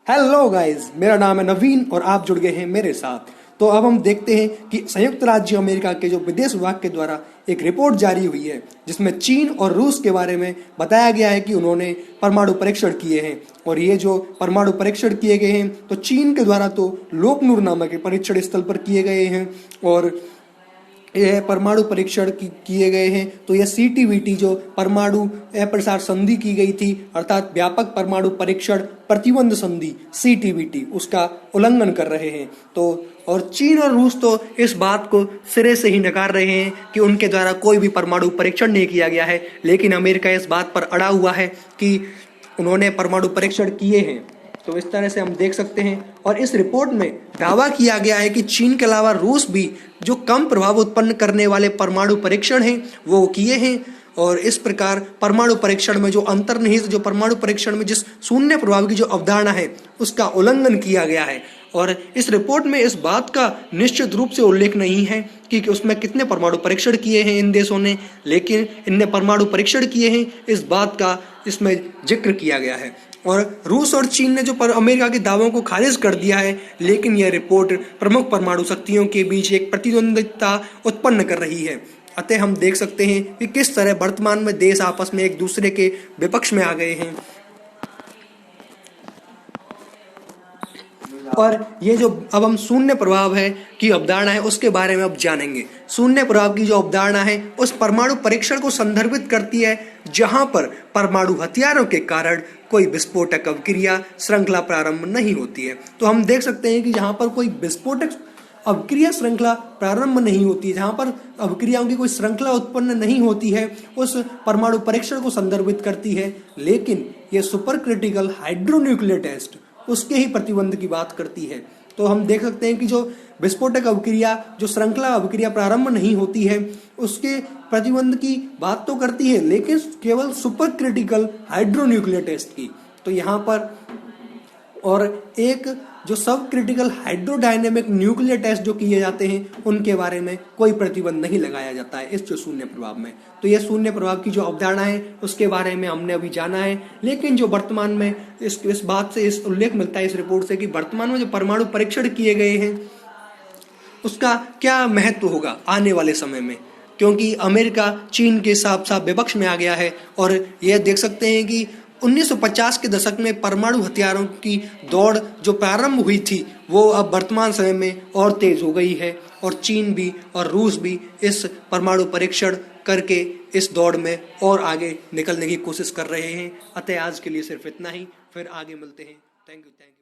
Hello guys, मेरा नाम है नवीन और आप जुड़ गए हैं मेरे साथ। तो अब हम देखते हैं कि संयुक्त राज्य अमेरिका के जो विदेश विभाग के द्वारा एक रिपोर्ट जारी हुई है जिसमें चीन और रूस के बारे में बताया गया है कि उन्होंने परमाणु परीक्षण किए हैं। और ये जो परमाणु परीक्षण किए गए हैं तो चीन के द्वारा तो लोकनूर नामक परीक्षण स्थल पर किए गए हैं और यह परमाणु परीक्षण किए गए हैं। तो यह सीटीबीटी जो परमाणु अप्रसार संधि की गई थी अर्थात व्यापक परमाणु परीक्षण प्रतिबंध संधि सीटीबीटी उसका उल्लंघन कर रहे हैं। तो और चीन और रूस तो इस बात को सिरे से ही नकार रहे हैं कि उनके द्वारा कोई भी परमाणु परीक्षण नहीं किया गया है, लेकिन अमेरिका इस बात पर अड़ा हुआ है कि उन्होंने परमाणु परीक्षण किए हैं। तो इस तरह से हम देख सकते हैं और इस रिपोर्ट में दावा किया गया है कि चीन के अलावा रूस भी जो कम प्रभाव उत्पन्न करने वाले परमाणु परीक्षण हैं वो किए हैं। और इस प्रकार परमाणु परीक्षण में जो अंतर्निहित जो परमाणु परीक्षण में जिस शून्य प्रभाव की जो अवधारणा है उसका उल्लंघन किया गया है। और इस रिपोर्ट में इस बात का निश्चित रूप से उल्लेख नहीं है कि उसमें कितने परमाणु परीक्षण किए हैं इन देशों ने, लेकिन इनने परमाणु परीक्षण किए हैं इस बात का इसमें जिक्र किया गया है। और रूस और चीन ने जो अमेरिका के दावों को खारिज कर दिया है, लेकिन यह रिपोर्ट प्रमुख परमाणु शक्तियों के बीच एक प्रतिद्वंदिता उत्पन्न कर रही है। अतः हम देख सकते हैं कि किस तरह वर्तमान में देश आपस में एक दूसरे के विपक्ष में आ गए हैं। और ये जो अब हम शून्य प्रभाव है की अवधारणा है उसके बारे में अब जानेंगे। शून्य प्रभाव की जो अवधारणा है उस परमाणु परीक्षण को संदर्भित करती है जहां पर परमाणु हथियारों के कारण कोई विस्फोटक अभिक्रिया श्रृंखला प्रारंभ नहीं होती है। तो हम देख सकते हैं कि जहां पर कोई विस्फोटक अभिक्रिया श्रृंखला प्रारंभ नहीं होती है, जहां पर अभिक्रियाओं की कोई श्रृंखला उत्पन्न नहीं होती है, उस परमाणु परीक्षण को संदर्भित करती है। लेकिन यह सुपर क्रिटिकल हाइड्रोन्यूक्लियर टेस्ट उसके ही प्रतिबंध की बात करती है। तो हम देख सकते हैं कि जो विस्फोटक अभिक्रिया जो श्रृंखला अभिक्रिया प्रारंभ नहीं होती है उसके प्रतिबंध की बात तो करती है, लेकिन केवल सुपर क्रिटिकल हाइड्रोन्यूक्लियर टेस्ट की। तो यहाँ पर और एक जो सब क्रिटिकल हाइड्रोडायनेमिक न्यूक्लियर टेस्ट जो किए जाते हैं उनके बारे में कोई प्रतिबंध नहीं लगाया जाता है इस जो शून्य प्रभाव में। तो यह शून्य प्रभाव की जो अवधारणा है उसके बारे में हमने अभी जाना है। लेकिन जो वर्तमान में इस बात से इस उल्लेख मिलता है इस रिपोर्ट से कि वर्तमान में जो परमाणु परीक्षण किए गए हैं उसका क्या महत्व होगा आने वाले समय में, क्योंकि अमेरिका चीन के साथ विपक्ष में आ गया है। और यह देख सकते हैं कि 1950 के दशक में परमाणु हथियारों की दौड़ जो प्रारंभ हुई थी वो अब वर्तमान समय में और तेज हो गई है और चीन भी और रूस भी इस परमाणु परीक्षण करके इस दौड़ में और आगे निकलने की कोशिश कर रहे हैं। अतः आज के लिए सिर्फ इतना ही, फिर आगे मिलते हैं। Thank you.